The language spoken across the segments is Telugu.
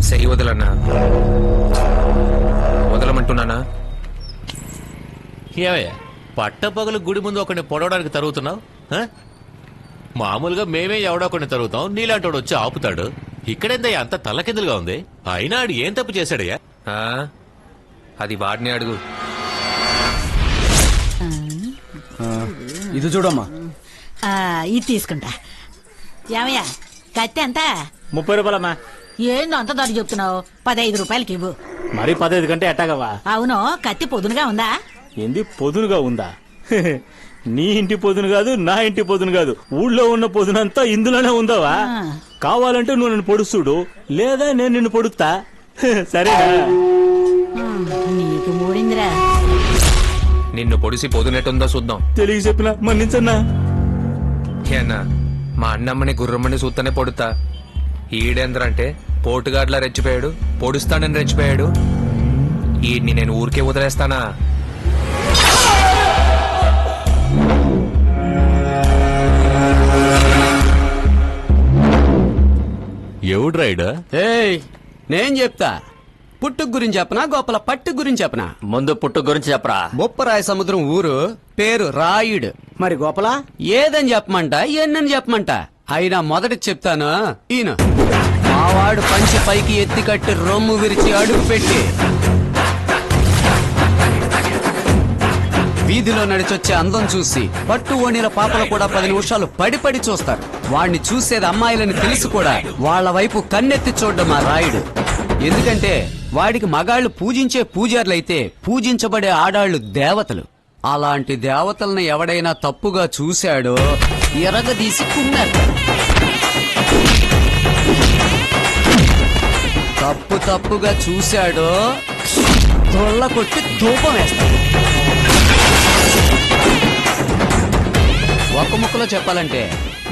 చెయ్యి వదలన్నా, వదలమంటున్నానా? ఏమయ్యా పట్టపగలు గుడి ముందు ఒకరిని పొడవడానికి తరుగుతున్నావు? మామూలుగా మేమే ఎవడో ఒకరిని తరుగుతాం, నీలాంటోడు వచ్చి ఆపుతాడు. ఇక్కడేందయ్యా అంత తల్లకిందులుగా ఉంది? అయినా ఆడు ఏం తప్పు చేశాడయ్యా? అది వాడిని అడుగు. ఇది చూడమ్మా. ఇది తీసుకుంటా. ఏమయ్యా కత్తి ఎంత? 30 రూపాయలమ్మా. ఏందో అంత ధర చెప్తున్నావు? 15 రూపాయలకి ఇవ్వు. మరి 15 కంటే ఎట్టాగవా? అవును, కత్తి పొదునుగా ఉందా? ఏంది పొదునుగా ఉందా? నీ ఇంటి పొదును కాదు, నా ఇంటి పొదును కాదు, ఊళ్ళో ఉన్న పొదునంతా ఇందులోనే ఉందావా? కావాలంటే నువ్వు నన్ను పొడుస్తుడు, లేదా నేను నిన్ను పొడుస్తా. సరేనా? నీకు మూడిందిరా. నిన్ను పొడిసి పొదునెట్టుందో చూద్దాం. తెలియ చెప్పినా మన్నించన్నా. ఏనా మా అన్నమ్మని గుర్రమ్మని చూస్తేనే పొడుతా. ఈడేంద్రంటే పోటుగాడ్లా రెచ్చిపోయాడు, పొడుస్తానని రెచ్చిపోయాడు. ఈడ్ని నేను ఊరికే వదిలేస్తానా? ఎవడు రైడ్? నేను చెప్తా. పుట్టుకు గురించి చెప్పనా, గోపల పట్టు గురించి చెప్పనా? ముందు పుట్టు గురించి చెప్పరా. బొప్పరాయ సముద్రం ఊరు పేరు రాయుడు. మరి గోపల ఏదని చెప్పమంట, ఎన్నని చెప్పమంట? అయినా మొదటి చెప్తాను. ఈయన మావాడు పంచి పైకి ఎత్తి కట్టి రొమ్ము విరిచి అడుగు పెట్టి వీధిలో నడిచొచ్చే అందం చూసి పట్టు ఓణిల పాపలు కూడా 10 నిమిషాలు పడి పడి చూస్తారు. వాణ్ణి చూసేది అమ్మాయిలని తెలిసి కూడా వాళ్ల వైపు కన్నెత్తి చూడ్డం ఆ రాయుడు. ఎందుకంటే వాడికి మగాళ్లు పూజించే పూజార్లైతే పూజించబడే ఆడాళ్లు దేవతలు. అలాంటి దేవతల్ని ఎవడైనా తప్పుగా చూశాడో ఎరగదీసి కుమ్మారు. తప్పుగా చూశాడో తొళ్ళ కొట్టి ధూపం వేస్తాడు. ఒక ముక్కలో చెప్పాలంటే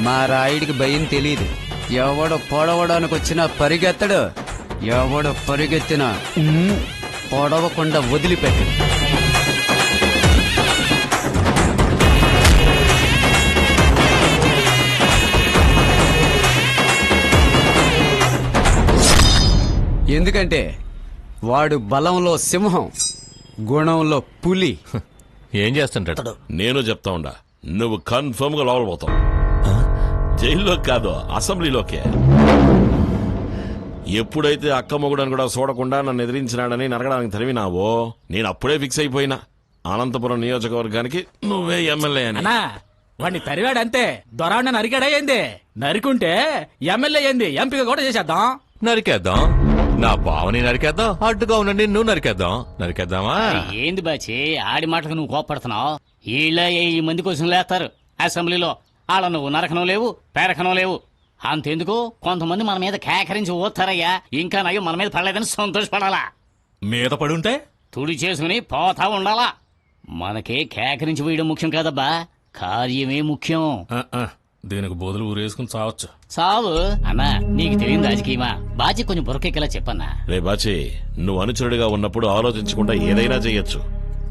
మా రాయుడికి భయం తెలియదు. ఎవడు పొడవడానికి వచ్చినా పరిగెత్తడు, ఎవడు పరిగెత్తినా పొడవకుండా వదిలిపెట్టడు. ఎందుకంటే వాడు బలంలో సింహం, గుణంలో పులి. ఏం చేస్తుంటాడు? నేను చెప్తా ఉండా, నువ్వు కన్ఫర్మ్ గా లోపల పోతావు. జైల్లో కాదు, అసెంబ్లీలోకే. ఎప్పుడైతే అక్క మొగుడని కూడా చూడకుండా నన్ను ఎదిరించినాడని నరగడానికి తరివినావో నేను అప్పుడే ఫిక్స్ అయిపోయినా అనంతపురం నియోజకవర్గానికి నువ్వే ఎమ్మెల్యే అని. వాడిని తరివాడంతే, దొరాడిని నరికాడా ఏంది? నరికుంటే ఎమ్మెల్యే ఏంది, ఎంపీగా కూడా చేసేద్దాం. నరికేద్దాం. నా బావని నరికేద్దాం, అడ్డుగా ఉండండి నువ్వు నరికేద్దామా? ఏంది బాచి ఆడి మాటకు నువ్వు కోపడుతున్నావు? ఈళ్ళ ఈ మంది కోసం లేస్తారు అసెంబ్లీలో. ఆడ నువ్వు నరకనం లేవు, పేరకనం లేవు. అంతెందుకు కొంతమంది మన మీద కేకరించి ఓతారయ్యా. ఇంకా నయ్యో మన మీద పడలేదని సంతోషపడాలా? మీద పడుంటే తుడి చేసుకుని పోతా ఉండాలా. మనకే కేకరించి వేయడం ముఖ్యం కాదబ్బా, కార్యమే ముఖ్యం. దీనికి బోధలు ఊరేసుకుని చావచ్చు. చావు అన్నా, నీకు తెలియదు రాజకీయమా? బాచి కొంచెం బురకెక్కేలా చెప్పన్నా. రే బాచి, నువ్వు అనుచరుడిగా ఉన్నప్పుడు ఆలోచించకుండా ఏదైనా చెయ్యొచ్చు,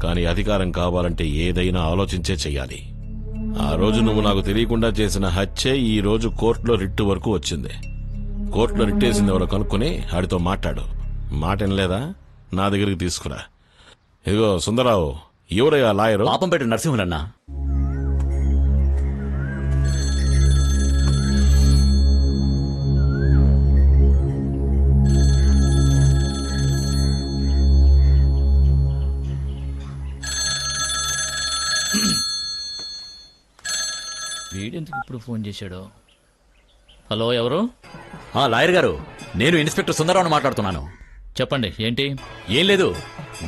కానీ అధికారం కావాలంటే ఏదైనా ఆలోచించే చెయ్యాలి. ఆ రోజు నువ్వు నాకు తెలియకుండా చేసిన హత్యే ఈ రోజు కోర్టులో రిట్టు వరకు వచ్చింది. కోర్టులో రిట్టేసింది ఎవరో కనుక్కుని ఆడితో మాట్లాడు. మాట వినలేదా? నా దగ్గరికి తీసుకురా. ఇదిగో సుందరరావు, ఎవరయ్యా లాయరు? పాపంపేట నరసింహులన్నా. వీడెందుకు ఇప్పుడు ఫోన్ చేశాడు? హలో, ఎవరు? లాయర్ గారు, నేను ఇన్స్పెక్టర్ సుందరరావుని మాట్లాడుతున్నాను. చెప్పండి, ఏంటి? ఏం లేదు,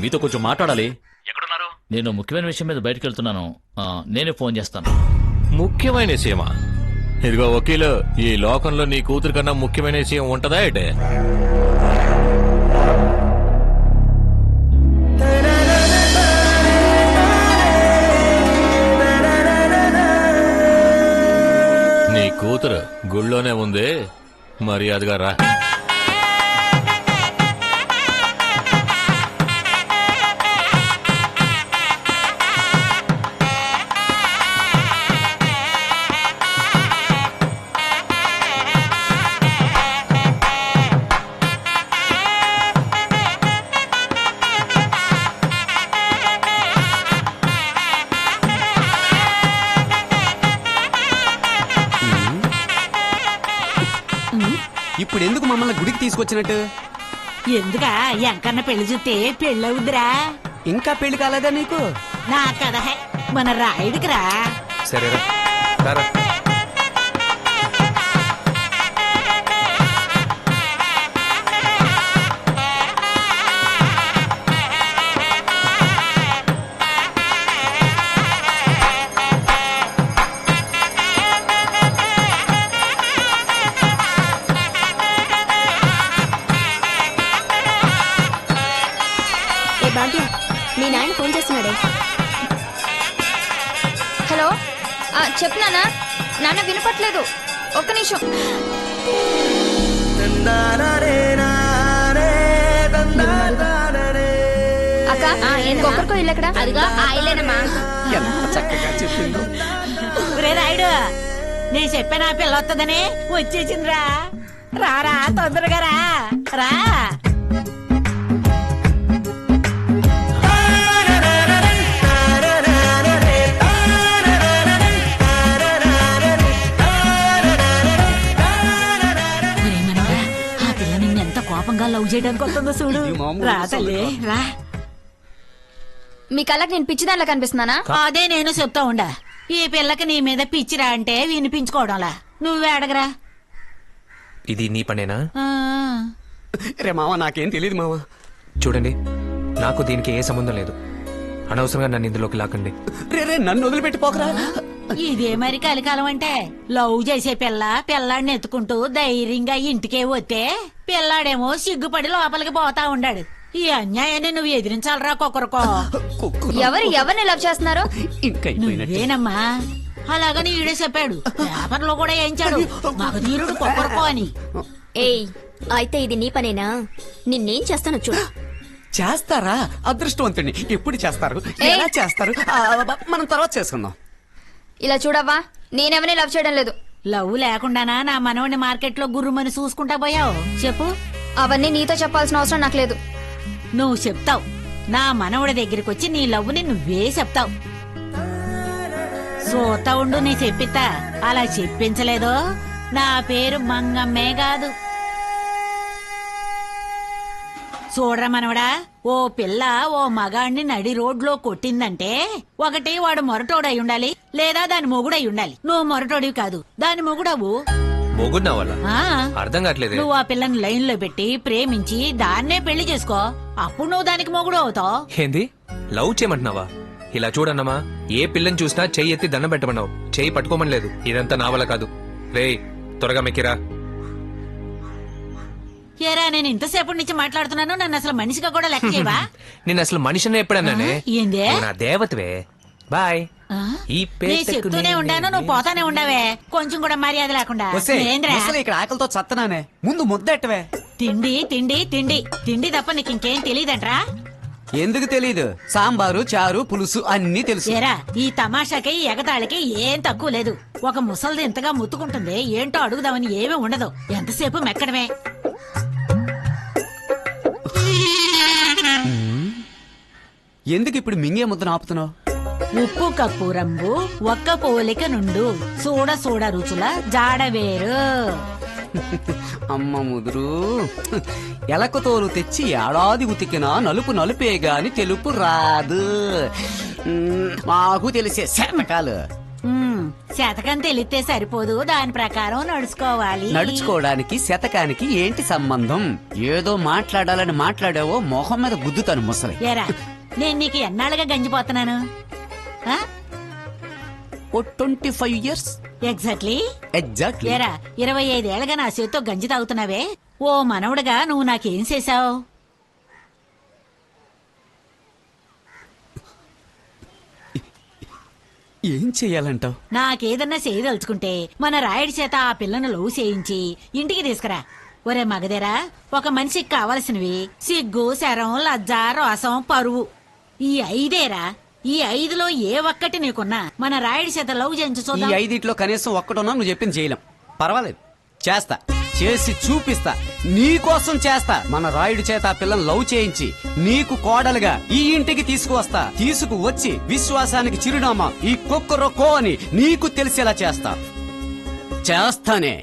మీతో కొంచెం మాట్లాడాలి. ఎక్కడున్నారు? నేను ముఖ్యమైన విషయం మీద బయటకు వెళ్తున్నాను. నేనే ఫోన్ చేస్తాను. ముఖ్యమైన విషయమా? ఇదిగో వకీలు, ఈ లోకంలో నీ కూతురు కన్నా ముఖ్యమైన విషయం ఉంటదా ఏంటే? చేతిలోనే ఉంది, మర్యాదగా రా. ఇప్పుడు ఎందుకు మమ్మల్ని గుడికి తీసుకొచ్చినట్టు? ఎందుకా ఎంకన్న పెళ్లి చూస్తే పెళ్ళవుద్దిరా. ఇంకా పెళ్లి కాలేదా నీకు? నా కథ మన రాయుడికి రా. సరేరా రారా. భాగ్య, మీ నాయన ఫోన్ చేస్తున్నాడే. హలో, చెప్తున్నానా? నాన్న వినపట్లేదు, ఒక్క నిమిషం. అక్క, ఒక్కరికో ఇల్లు ఎక్కడ? అదిగా ఆ ఇల్లేనమ్మా. చక్కగా చెప్పిందో. రే రాయుడు, నేను చెప్పానా పిల్ల వస్తుందని? వచ్చేసిందిరా. రారా తొందరగా రా రా. కోపంగా లవ్ చేయడానికి వస్తుందో చూడు. రా తల్లి రా. మీ కళ్ళకి నేను పిచ్చిదానిలా కనిపిస్తున్నానా? అదే నేను చెప్తా ఉండా. ఈ పిల్లకి నీ మీద పిచ్చిరా అంటే వినిపించుకోవడంలా. నువ్వే అడగరా. ఇది నీ పనేనా? రే మామ, నాకేం తెలియదు మామ. చూడండి, నాకు దీనికి ఏ సంబంధం లేదు. అనవసరంగా నన్ను ఇందులోకి లాకండి. రే నన్ను వదిలిపెట్టిపోకరా. ఇదే మరి కలికాలం అంటే. లవ్ చేసే పిల్లాడిని ఎత్తుకుంటూ ధైర్యంగా ఇంటికే వస్తే పిల్లాడేమో సిగ్గుపడి లోపలికి పోతా ఉండాడు. ఈ అన్యాయాన్ని నువ్వు ఎదిరించాలరా కొక్కరుకో. ఎవరిని లవ్ చేస్తున్నారు? నువ్వేనమ్మా. అలాగని ఈడే చెప్పాడు, పేపర్లో కూడా వేయించాడు మగధీరుడు కొక్కరుకో అని. ఏయ్, అయితే ఇది నీ పనేనా? నిన్నేం చేస్తాను చూడు. చేస్తారా? అదృష్టవంతుడిని. ఎప్పుడు చేస్తారు? ఎలా చేస్తారు? మనం తర్వాత చేసుకుందాం. ఇలా చూడవ్వా, నేనెవరిని లవ్ చేయడం లేదు. లవ్ లేకుండానా నా మనవని మార్కెట్ లో గుర్రుమని చూసుకుంటా పోయావు? చెప్పు. అవన్నీ నీతో చెప్పాల్సిన అవసరం నాకు లేదు. నువ్వు చెప్తావు. నా మనవడి దగ్గరికి వచ్చి నీ లవ్వుని నువ్వే చెప్తావు. సోతా ఉండు, నీ చెప్పిస్తా. అలా చెప్పించలేదో నా పేరు మంగమ్మే కాదు. చూడరా మనవడా, ఓ పిల్ల ఓ మగాడిని నడి రోడ్లో కొట్టిందంటే ఒకటి వాడు మొరటోడై ఉండాలి, లేదా దాని మొగుడై ఉండాలి. నువ్వు మొరటోడివి కాదు, దాని మొగుడవు. మొగుడు వల్ల ఆ, అర్థం కావట్లేదు. నువ్వు ఆ పిల్లని లైన్ లో పెట్టి ప్రేమించి దాన్నే పెళ్లి చేసుకో. అప్పుడు నువ్వు దానికి మొగుడు అవుతావు. ఏంది లవ్ చేయమంటున్నావా? ఇలా చూడన్నమా, ఏ పిల్లని చూసినా చెయ్యి ఎత్తి దండం పెట్టమన్నావు, చెయ్యి పట్టుకోమని లేదు. ఇదంతా నా వల్ల కాదు. రే త్వరగా మెక్కిరా. ఏరా, నేను ఇంతసేపటి నుంచి మాట్లాడుతున్నాను, నన్ను అసలు మనిషిగా కూడా లెక్క చేయవా? నేను అసలు మనిషిని ఎప్పుడన్నానే? ఏందే? నువ్వు నా దేవతవే. బాయ్. ఈ నేను చెప్తూనే ఉండాను, నువ్వు పోతానే ఉండవే. కొంచెం కూడా మర్యాద లేకుండా. ఏంద్రా? ఇక్కడ ఆకలితో చత్తనానే, ముందు ముద్దెట్టవే. తిండి తిండి తిండి తిండి తప్ప నీకు ఇంకేం తెలియదంట్రా? ఎందుకు తెలీదు? సాంబారు, చారు, పులుసు అన్ని తెలుసు. ఏరా, ఈ తమాషాకి ఎగతాళికి ఏం తక్కువ లేదు. ఒక ముసలిది ఇంతగా ముత్తుకుంటుంది, ఏంటో అడుగుదామని ఏమీ ఉండదు. ఎంతసేపు మెక్కడమే. ఎందుకు ఇప్పుడు మింగే ముద్దను ఆపుతున్నావు? ఉప్పు కప్పు రంగు ఒక్క పోలిక నుండు, చూడ చూడ రుచుల జాడవేరు. అమ్మ ముదురు, ఎలక తోలు తెచ్చి ఏడాది ఉతికినా నలుపు నలుపే గాని తెలుపు రాదు. మాకు తెలిసే శతకాలు. శతకం తెలిస్తే సరిపోదు, దాని ప్రకారం నడుచుకోవాలి. నడుచుకోవడానికి శతకానికి ఏంటి సంబంధం? ఏదో మాట్లాడాలని మాట్లాడావో మొహం మీద గుద్దుతాను ముసలి. ఏరా, నేను నీకు ఎన్నాళ్ళుగా గంజిపోతున్నాను? 25 years. ఎగ్జాక్ట్లీ. ఎగ్జాక్ట్లీ. ఏరా, 25 ఏళ్ళగా నా చేతితో గంజి తాగుతున్నావే. ఓ మనవడుగా నువ్వు నాకేం చేశావు? ఏం చెయ్యాలంటావు? నాకేదన్నా చేయదలుచుకుంటే మన రాయుడి చేత ఆ పిల్లను లవ్ చేయించి ఇంటికి తీసుకురా. ఒరే మగదేరా, ఒక మనిషికి కావలసినవి సిగ్గు, శరం, లజ్జ, రోసం, పరువు, ఈ 5ఏరా. ఈ 5లో ఏ ఒక్కటి నీకున్నా మన రాయుడి చేత లవ్ చేయించు ఈ చూద్దాం. 5 కనీసం ఒక్కటున్నా నువ్వు చెప్పింది చేయలేం. పర్వాలేదు, చేస్తా, చేసి చూపిస్తా, నీకోసం చేస్తా. మన రాయుడి చేత ఆ పిల్లని లవ్ చేయించి నీకు కోడలుగా ఈ ఇంటికి తీసుకువస్తా. తీసుకువచ్చి విశ్వాసానికి చిరునామా ఈ కుక్కరొక్కో అని నీకు తెలిసేలా చేస్తానే.